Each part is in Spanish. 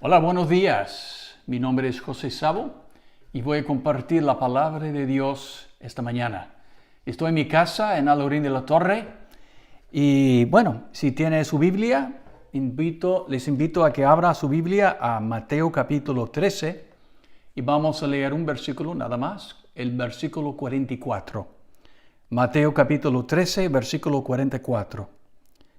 Hola, buenos días. Mi nombre es José Sabo y voy a compartir la palabra de Dios esta mañana. Estoy en mi casa en Alaurín de la Torre y bueno, si tiene su Biblia, les invito a que abra su Biblia a Mateo capítulo 13 y vamos a leer un versículo nada más, el versículo 44. Mateo capítulo 13, versículo 44.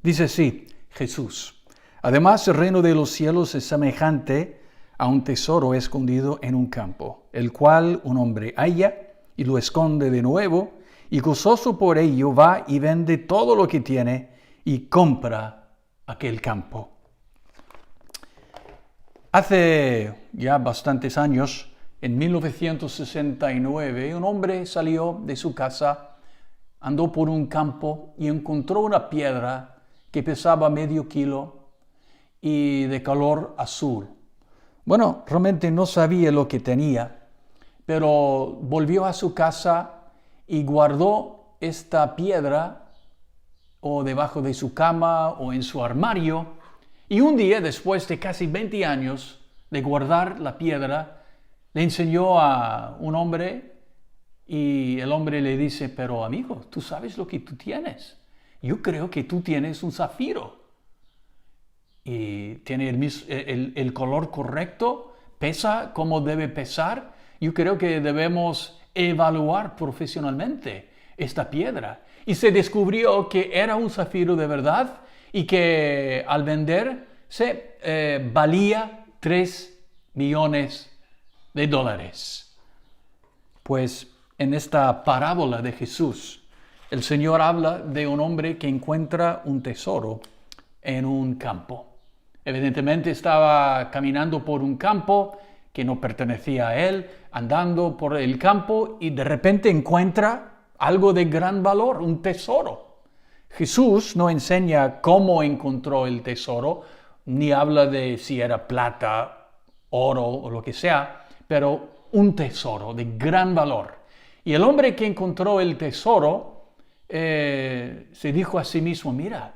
Dice así, Jesús: además, el reino de los cielos es semejante a un tesoro escondido en un campo, el cual un hombre halla y lo esconde de nuevo, y gozoso por ello va y vende todo lo que tiene y compra aquel campo. Hace ya bastantes años, en 1969, un hombre salió de su casa, andó por un campo y encontró una piedra que pesaba medio kilo y de color azul. Bueno, realmente no sabía lo que tenía, pero volvió a su casa y guardó esta piedra o debajo de su cama o en su armario. Y un día, después de casi 20 años de guardar la piedra, le enseñó a un hombre y el hombre le dice: pero amigo, tú sabes lo que tú tienes. Yo creo que tú tienes un zafiro. Y tiene el color correcto, pesa como debe pesar. Yo creo que debemos evaluar profesionalmente esta piedra. Y se descubrió que era un zafiro de verdad y que al vender valía $3 millones. Pues en esta parábola de Jesús, el Señor habla de un hombre que encuentra un tesoro en un campo. Evidentemente estaba caminando por un campo que no pertenecía a él, andando por el campo y de repente encuentra algo de gran valor, un tesoro. Jesús no enseña cómo encontró el tesoro, ni habla de si era plata, oro o lo que sea, pero un tesoro de gran valor. Y el hombre que encontró el tesoro se dijo a sí mismo: mira,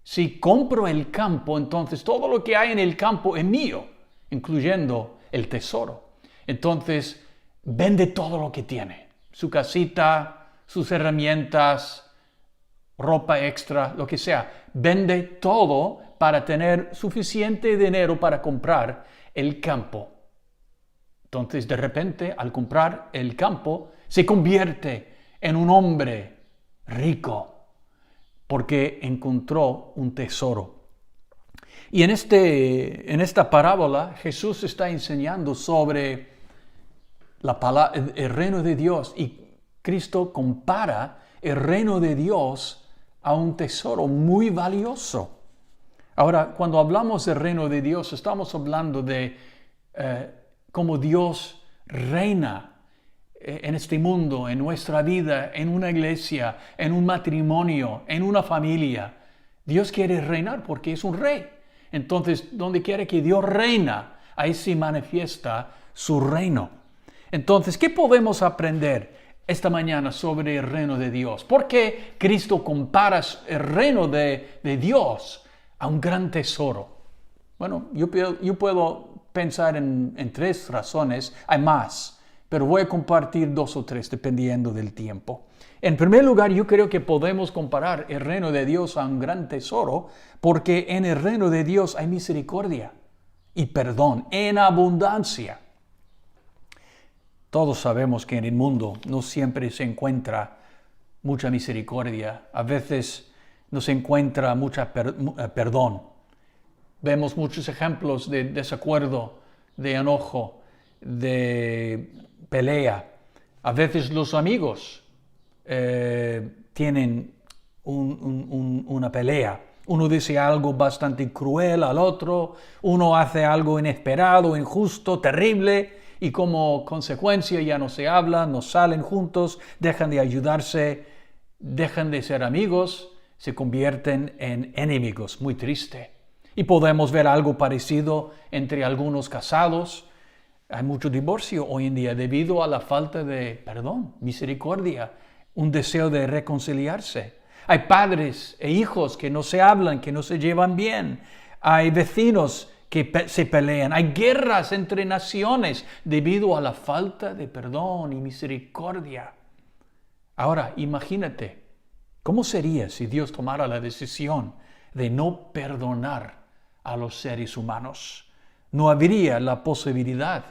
si compro el campo, entonces todo lo que hay en el campo es mío, incluyendo el tesoro. Entonces vende todo lo que tiene, su casita, sus herramientas, ropa extra, lo que sea. Vende todo para tener suficiente dinero para comprar el campo. Entonces, de repente, al comprar el campo, se convierte en un hombre rico porque encontró un tesoro. Y en esta parábola, Jesús está enseñando sobre el reino de Dios, y Cristo compara el reino de Dios a un tesoro muy valioso. Ahora, cuando hablamos del reino de Dios, estamos hablando de cómo Dios reina en este mundo, en nuestra vida, en una iglesia, en un matrimonio, en una familia. Dios quiere reinar porque es un rey. Entonces, donde quiera que Dios reina, ahí se manifiesta su reino. Entonces, ¿qué podemos aprender esta mañana sobre el reino de Dios? ¿Por qué Cristo compara el reino de Dios a un gran tesoro? Bueno, yo puedo pensar en 3 razones, hay más, pero voy a compartir 2 o 3 dependiendo del tiempo. En primer lugar, yo creo que podemos comparar el reino de Dios a un gran tesoro porque en el reino de Dios hay misericordia y perdón en abundancia. Todos sabemos que en el mundo no siempre se encuentra mucha misericordia. A veces no se encuentra mucha perdón. Vemos muchos ejemplos de desacuerdo, de enojo, de pelea. A veces los amigos tienen una pelea. Uno dice algo bastante cruel al otro, uno hace algo inesperado, injusto, terrible, y como consecuencia ya no se hablan, no salen juntos, dejan de ayudarse, dejan de ser amigos, se convierten en enemigos. Muy triste. Y podemos ver algo parecido entre algunos casados. Hay mucho divorcio hoy en día debido a la falta de perdón, misericordia, un deseo de reconciliarse. Hay padres e hijos que no se hablan, que no se llevan bien. Hay vecinos que se pelean. Hay guerras entre naciones debido a la falta de perdón y misericordia. Ahora, imagínate, ¿cómo sería si Dios tomara la decisión de no perdonar a los seres humanos? No habría la posibilidad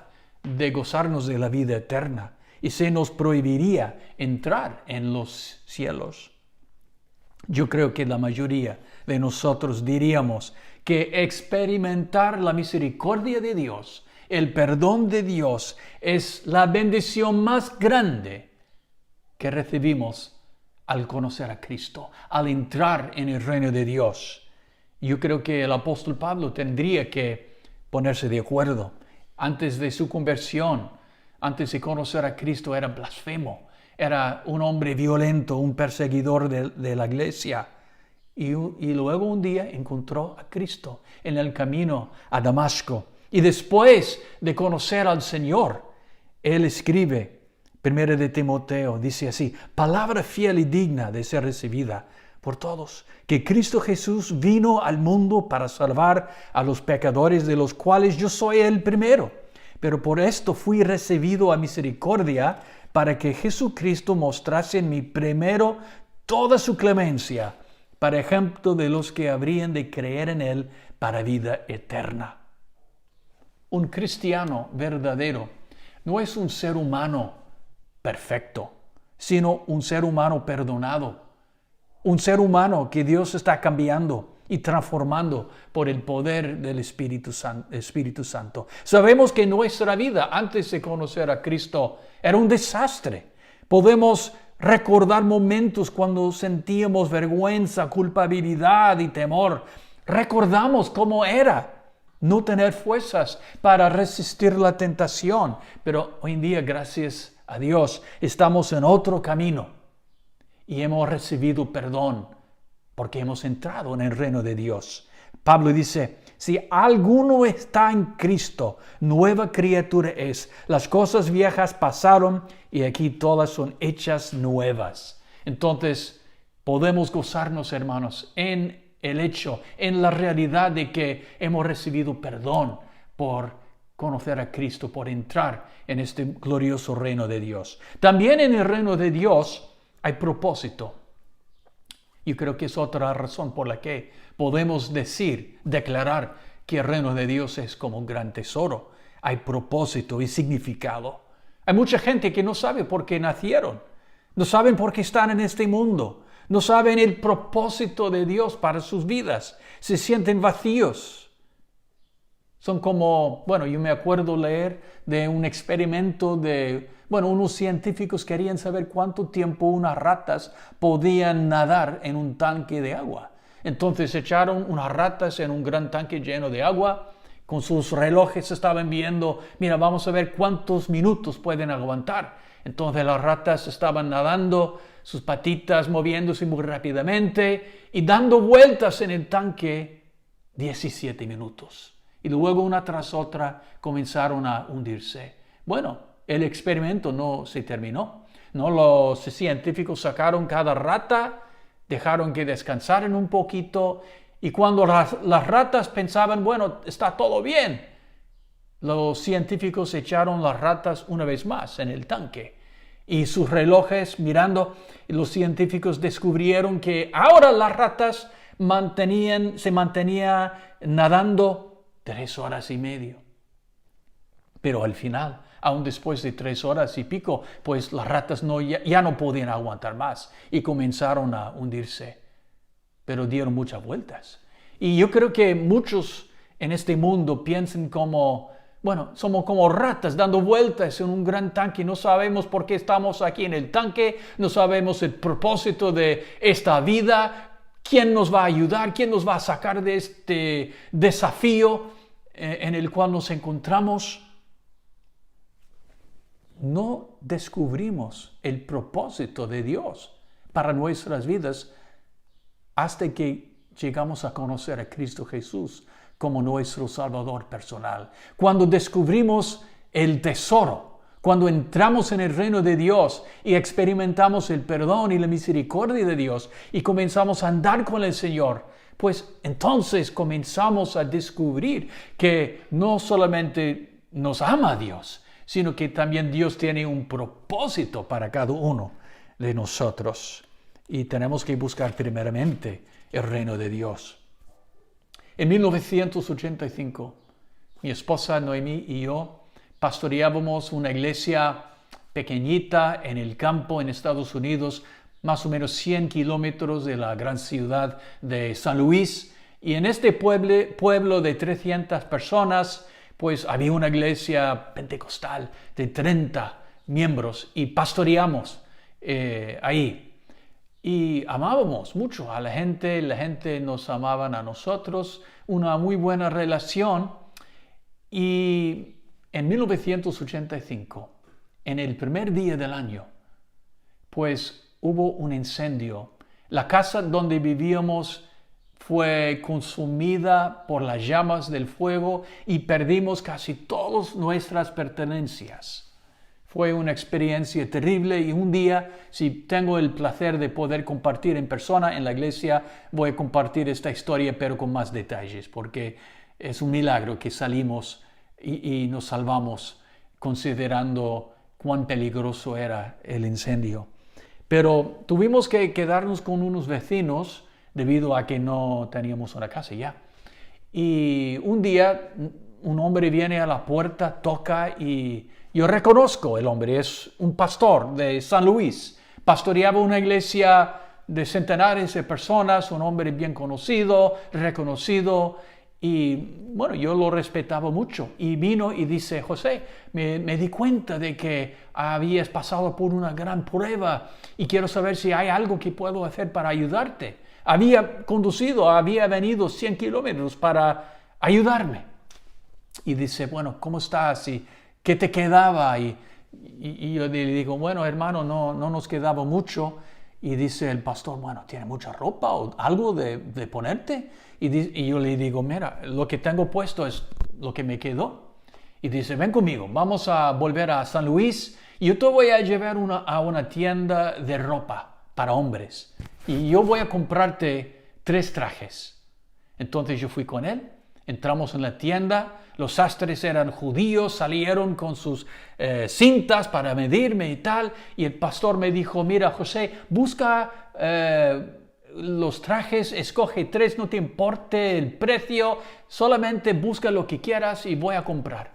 de gozarnos de la vida eterna y se nos prohibiría entrar en los cielos. Yo creo que la mayoría de nosotros diríamos que experimentar la misericordia de Dios, el perdón de Dios, es la bendición más grande que recibimos al conocer a Cristo, al entrar en el reino de Dios. Yo creo que el apóstol Pablo tendría que ponerse de acuerdo. Antes de su conversión, antes de conocer a Cristo, era blasfemo. Era un hombre violento, un perseguidor de la iglesia. Y luego un día encontró a Cristo en el camino a Damasco. Y después de conocer al Señor, él escribe, 1 de Timoteo, dice así: palabra fiel y digna de ser recibida por todos, que Cristo Jesús vino al mundo para salvar a los pecadores, de los cuales yo soy el primero. Pero por esto fui recibido a misericordia, para que Jesucristo mostrase en mí primero toda su clemencia, para ejemplo de los que habrían de creer en Él para vida eterna. Un cristiano verdadero no es un ser humano perfecto, sino un ser humano perdonado. Un ser humano que Dios está cambiando y transformando por el poder del Espíritu Santo. Sabemos que nuestra vida antes de conocer a Cristo era un desastre. Podemos recordar momentos cuando sentíamos vergüenza, culpabilidad y temor. Recordamos cómo era no tener fuerzas para resistir la tentación. Pero hoy en día, gracias a Dios, estamos en otro camino y hemos recibido perdón porque hemos entrado en el reino de Dios. Pablo dice: si alguno está en Cristo, nueva criatura es. Las cosas viejas pasaron y aquí todas son hechas nuevas. Entonces, podemos gozarnos, hermanos, en el hecho, en la realidad de que hemos recibido perdón por conocer a Cristo, por entrar en este glorioso reino de Dios. También en el reino de Dios hay propósito. Yo creo que es otra razón por la que podemos declarar que el reino de Dios es como un gran tesoro. Hay propósito y significado. Hay mucha gente que no sabe por qué nacieron. No saben por qué están en este mundo. No saben el propósito de Dios para sus vidas. Se sienten vacíos. Son como, yo me acuerdo leer de un experimento unos científicos querían saber cuánto tiempo unas ratas podían nadar en un tanque de agua. Entonces echaron unas ratas en un gran tanque lleno de agua. Con sus relojes estaban viendo, vamos a ver cuántos minutos pueden aguantar. Entonces las ratas estaban nadando, sus patitas moviéndose muy rápidamente y dando vueltas en el tanque 17 minutos. Y luego una tras otra comenzaron a hundirse. El experimento no se terminó. Los científicos sacaron cada rata, dejaron que descansaran un poquito y cuando las ratas pensaban, está todo bien, los científicos echaron las ratas una vez más en el tanque. Y sus relojes mirando, los científicos descubrieron que ahora las ratas se mantenían nadando 3 horas y media. Pero al final, aún después de 3 horas y pico, pues las ratas ya no podían aguantar más y comenzaron a hundirse. Pero dieron muchas vueltas. Y yo creo que muchos en este mundo piensan somos como ratas dando vueltas en un gran tanque. No sabemos por qué estamos aquí en el tanque, no sabemos el propósito de esta vida, quién nos va a ayudar, quién nos va a sacar de este desafío en el cual nos encontramos. No descubrimos el propósito de Dios para nuestras vidas hasta que llegamos a conocer a Cristo Jesús como nuestro Salvador personal. Cuando descubrimos el tesoro, Cuando entramos en el reino de Dios y experimentamos el perdón y la misericordia de Dios y comenzamos a andar con el Señor, pues entonces comenzamos a descubrir que no solamente nos ama Dios, sino que también Dios tiene un propósito para cada uno de nosotros. Y tenemos que buscar primeramente el reino de Dios. En 1985, mi esposa Noemí y yo pastoreábamos una iglesia pequeñita en el campo en Estados Unidos, más o menos 100 kilómetros de la gran ciudad de San Luis. Y en este pueblo de 300 personas, pues había una iglesia pentecostal de 30 miembros y pastoreamos ahí. Y amábamos mucho a la gente nos amaba a nosotros, una muy buena relación. Y en 1985, en el primer día del año, pues hubo un incendio. La casa donde vivíamos fue consumida por las llamas del fuego y perdimos casi todas nuestras pertenencias. Fue una experiencia terrible y un día, si tengo el placer de poder compartir en persona en la iglesia, voy a compartir esta historia pero con más detalles, porque es un milagro que salimos y nos salvamos considerando cuán peligroso era el incendio. Pero tuvimos que quedarnos con unos vecinos debido a que no teníamos una casa ya. Y un día un hombre viene a la puerta, toca y yo reconozco el hombre, es un pastor de San Luis. Pastoreaba una iglesia de centenares de personas, un hombre bien conocido, reconocido. Y bueno, yo lo respetaba mucho y vino y dice, José, me di cuenta de que habías pasado por una gran prueba y quiero saber si hay algo que puedo hacer para ayudarte. Había venido 100 kilómetros para ayudarme. Y dice, bueno, ¿cómo estás? ¿Y qué te quedaba? Y yo le digo, bueno, hermano, no nos quedaba mucho. Y dice el pastor, bueno, ¿tiene mucha ropa o algo de ponerte? Y yo le digo, mira, lo que tengo puesto es lo que me quedó. Y dice, ven conmigo, vamos a volver a San Luis y yo te voy a llevar a una tienda de ropa para hombres. Y yo voy a comprarte 3 trajes. Entonces yo fui con él, entramos en la tienda, los sastres eran judíos, salieron con sus cintas para medirme y tal. Y el pastor me dijo, mira José, busca los trajes, escoge 3, no te importe el precio, solamente busca lo que quieras y voy a comprar.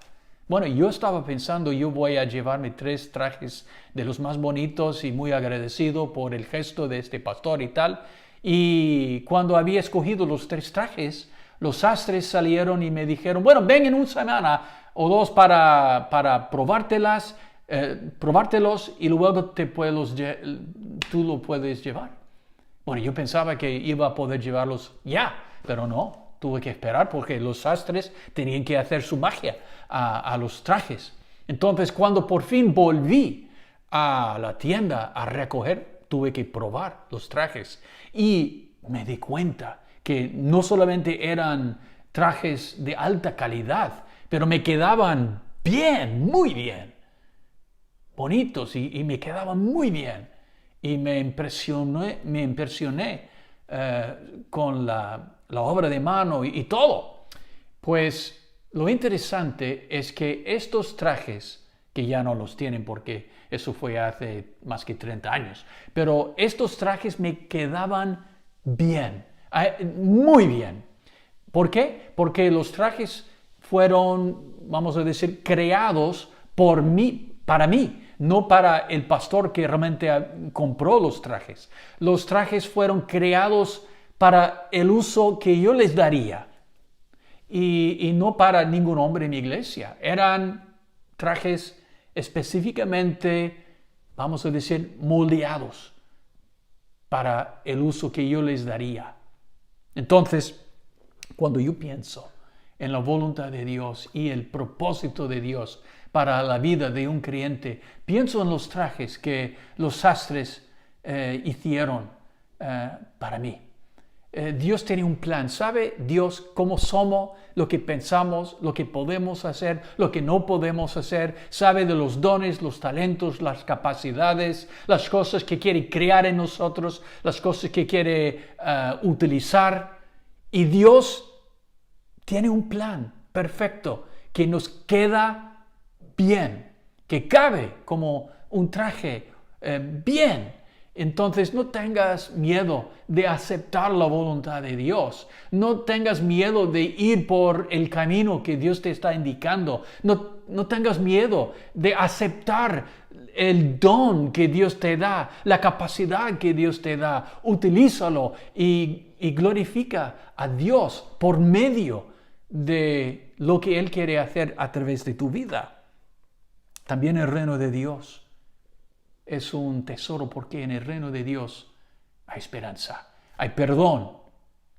Bueno, yo estaba pensando, yo voy a llevarme 3 trajes de los más bonitos y muy agradecido por el gesto de este pastor y tal. Y cuando había escogido los 3 trajes, los sastres salieron y me dijeron, bueno, ven en una semana o 2 para probártelos y luego tú lo puedes llevar. Bueno, yo pensaba que iba a poder llevarlos ya, pero no, tuve que esperar porque los sastres tenían que hacer su magia a los trajes. Entonces, cuando por fin volví a la tienda a recoger, tuve que probar los trajes y me di cuenta que no solamente eran trajes de alta calidad, pero me quedaban bien, muy bien, bonitos y me quedaban muy bien. Y me impresioné con la obra de mano y todo. Pues lo interesante es que estos trajes, que ya no los tienen porque eso fue hace más que 30 años, pero estos trajes me quedaban bien, muy bien. ¿Por qué? Porque los trajes fueron, vamos a decir, creados por mí, para mí. No para el pastor que realmente compró los trajes. Los trajes fueron creados para el uso que yo les daría y no para ningún hombre en mi iglesia. Eran trajes específicamente, vamos a decir, moldeados para el uso que yo les daría. Entonces, cuando yo pienso en la voluntad de Dios y el propósito de Dios para la vida de un creyente, pienso en los trajes que los sastres hicieron para mí. Dios tiene un plan. ¿Sabe Dios cómo somos, lo que pensamos, lo que podemos hacer, lo que no podemos hacer? Sabe de los dones, los talentos, las capacidades, las cosas que quiere crear en nosotros, las cosas que quiere utilizar. Y Dios tiene un plan perfecto que nos queda bien, que cabe como un traje bien. Entonces no tengas miedo de aceptar la voluntad de Dios. No tengas miedo de ir por el camino que Dios te está indicando. No tengas miedo de aceptar el don que Dios te da, la capacidad que Dios te da. Utilízalo y glorifica a Dios por medio de lo que Él quiere hacer a través de tu vida. También el reino de Dios es un tesoro porque en el reino de Dios hay esperanza, hay perdón,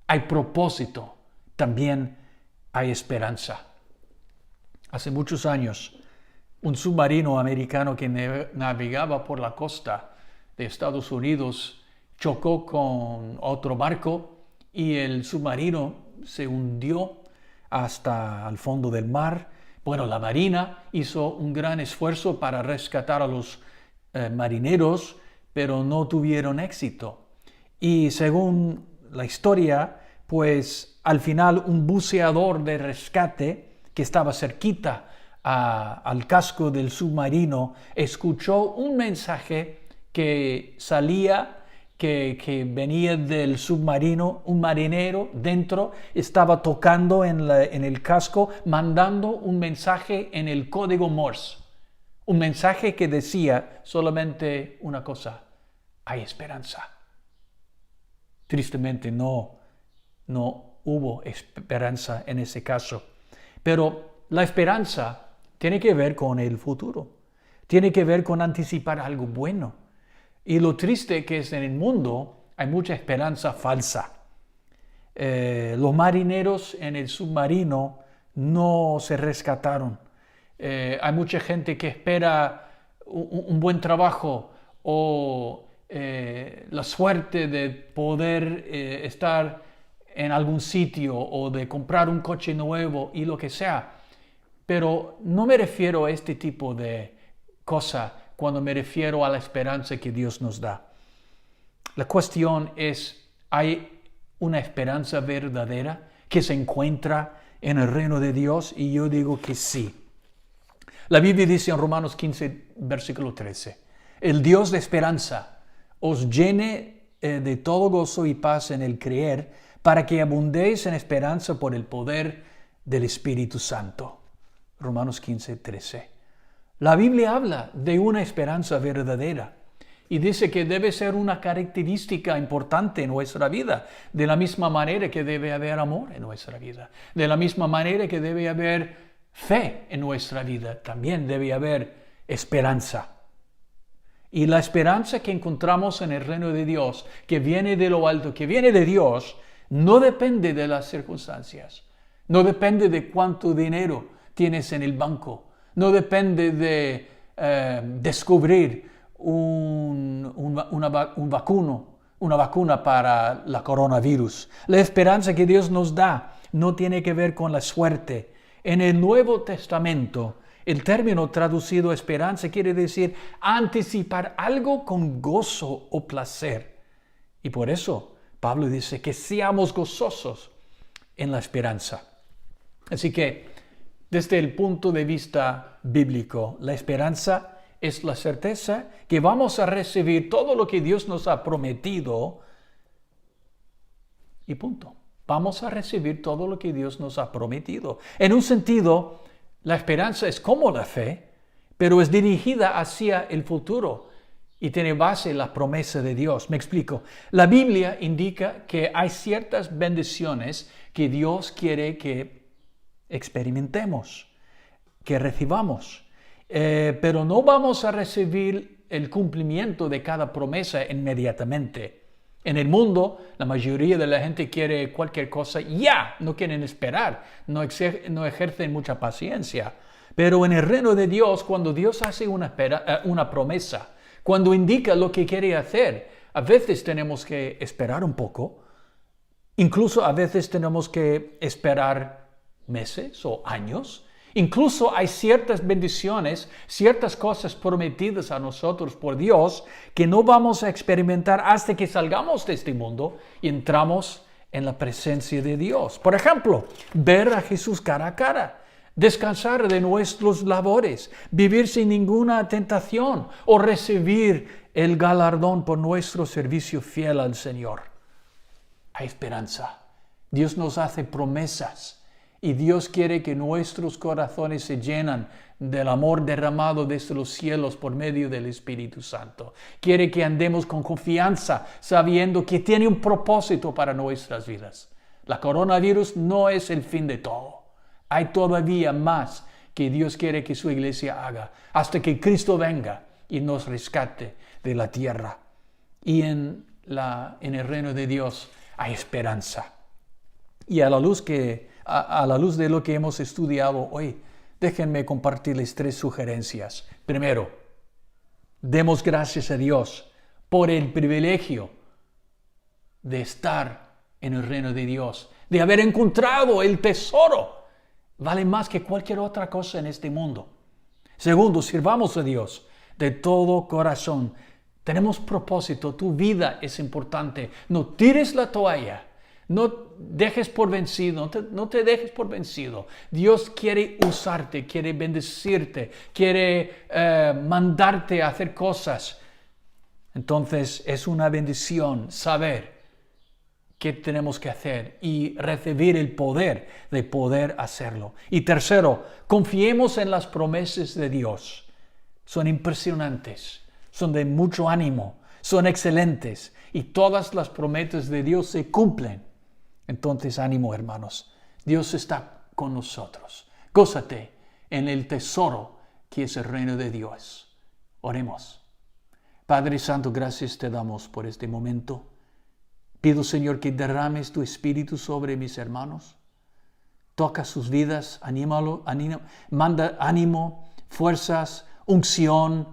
hay propósito, también hay esperanza. Hace muchos años, un submarino americano que navegaba por la costa de Estados Unidos chocó con otro barco y el submarino se hundió hasta el fondo del mar. Bueno, la Marina hizo un gran esfuerzo para rescatar a los marineros, pero no tuvieron éxito. Y según la historia, pues al final un buceador de rescate que estaba cerquita al casco del submarino escuchó un mensaje que salía, que venía del submarino. Un marinero dentro estaba tocando en el casco, mandando un mensaje en el código Morse. Un mensaje que decía solamente una cosa: hay esperanza. Tristemente no hubo esperanza en ese caso. Pero la esperanza tiene que ver con el futuro. Tiene que ver con anticipar algo bueno. Y lo triste que es en el mundo, hay mucha esperanza falsa. Los marineros en el submarino no se rescataron. Hay mucha gente que espera un buen trabajo o la suerte de poder estar en algún sitio o de comprar un coche nuevo y lo que sea. Pero no me refiero a este tipo de cosa cuando me refiero a la esperanza que Dios nos da. La cuestión es, ¿hay una esperanza verdadera que se encuentra en el reino de Dios? Y yo digo que sí. La Biblia dice en Romanos 15, versículo 13, el Dios de esperanza os llene de todo gozo y paz en el creer, para que abundéis en esperanza por el poder del Espíritu Santo. Romanos 15, 13. La Biblia habla de una esperanza verdadera y dice que debe ser una característica importante en nuestra vida, de la misma manera que debe haber amor en nuestra vida, de la misma manera que debe haber fe en nuestra vida, también debe haber esperanza. Y la esperanza que encontramos en el reino de Dios, que viene de lo alto, que viene de Dios, no depende de las circunstancias, no depende de cuánto dinero tienes en el banco, no depende de descubrir una vacuna para la coronavirus. La esperanza que Dios nos da no tiene que ver con la suerte. En el Nuevo Testamento, el término traducido esperanza quiere decir anticipar algo con gozo o placer. Y por eso Pablo dice que seamos gozosos en la esperanza. Así que, desde el punto de vista bíblico, la esperanza es la certeza que vamos a recibir todo lo que Dios nos ha prometido y punto. Vamos a recibir todo lo que Dios nos ha prometido. En un sentido, la esperanza es como la fe, pero es dirigida hacia el futuro y tiene base en la promesa de Dios. Me explico. La Biblia indica que hay ciertas bendiciones que Dios quiere que experimentemos, que recibamos. Pero no vamos a recibir el cumplimiento de cada promesa inmediatamente. En el mundo, la mayoría de la gente quiere cualquier cosa ya, no quieren esperar, no ejercen mucha paciencia. Pero en el reino de Dios, cuando Dios hace una promesa, cuando indica lo que quiere hacer, a veces tenemos que esperar un poco, Incluso a veces tenemos que esperar meses o años. Incluso hay ciertas bendiciones, ciertas cosas prometidas a nosotros por Dios que no vamos a experimentar hasta que salgamos de este mundo y entramos en la presencia de Dios. Por ejemplo, ver a Jesús cara a cara, descansar de nuestros labores, vivir sin ninguna tentación o recibir el galardón por nuestro servicio fiel al Señor. Hay esperanza. Dios nos hace promesas. Y Dios quiere que nuestros corazones se llenan del amor derramado desde los cielos por medio del Espíritu Santo. Quiere que andemos con confianza, sabiendo que tiene un propósito para nuestras vidas. La coronavirus no es el fin de todo. Hay todavía más que Dios quiere que su iglesia haga, hasta que Cristo venga y nos rescate de la tierra. Y en el reino de Dios hay esperanza. Y a la luz de lo que hemos estudiado hoy, déjenme compartirles 3 sugerencias. Primero, demos gracias a Dios por el privilegio de estar en el reino de Dios, de haber encontrado el tesoro. Vale más que cualquier otra cosa en este mundo. Segundo, sirvamos a Dios de todo corazón. Tenemos propósito, tu vida es importante. No tires la toalla. No dejes por vencido, no te dejes por vencido. Dios quiere usarte, quiere bendecirte, quiere mandarte a hacer cosas. Entonces es una bendición saber qué tenemos que hacer y recibir el poder de poder hacerlo. Y tercero, confiemos en las promesas de Dios. Son impresionantes, son de mucho ánimo, son excelentes y todas las promesas de Dios se cumplen. Entonces, ánimo, hermanos. Dios está con nosotros. Gózate en el tesoro que es el reino de Dios. Oremos. Padre Santo, gracias te damos por este momento. Pido, Señor, que derrames tu espíritu sobre mis hermanos. Toca sus vidas, manda ánimo, fuerzas, unción,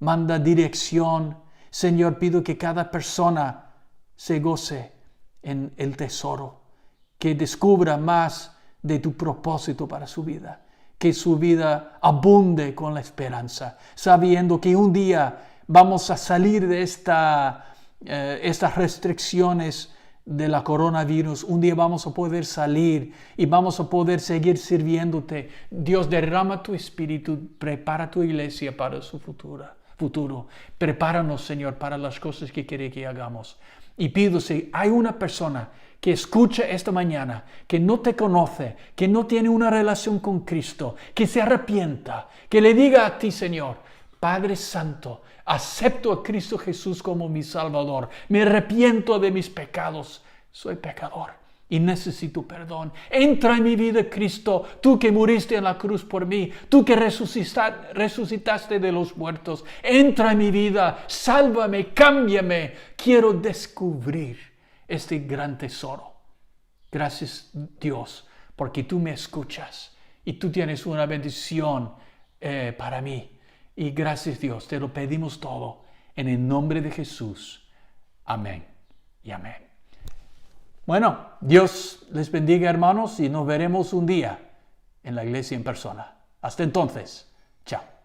manda dirección. Señor, pido que cada persona se goce en el tesoro, que descubra más de tu propósito para su vida, que su vida abunde con la esperanza, sabiendo que un día vamos a salir de estas restricciones de la coronavirus. Un día vamos a poder salir y vamos a poder seguir sirviéndote. Dios, derrama tu espíritu, prepara tu iglesia para su futuro. Prepáranos, Señor, para las cosas que quiere que hagamos. Y pido, si hay una persona que escucha esta mañana, que no te conoce, que no tiene una relación con Cristo, que se arrepienta, que le diga a ti, Señor, Padre Santo, acepto a Cristo Jesús como mi Salvador, me arrepiento de mis pecados, soy pecador y necesito perdón. Entra en mi vida, Cristo, tú que muriste en la cruz por mí, tú que resucitaste de los muertos. Entra en mi vida, sálvame, cámbiame. Quiero descubrir este gran tesoro. Gracias, Dios, porque tú me escuchas y tú tienes una bendición para mí. Y gracias, Dios, te lo pedimos todo en el nombre de Jesús. Amén y amén. Bueno, Dios les bendiga, hermanos, y nos veremos un día en la iglesia en persona. Hasta entonces, chao.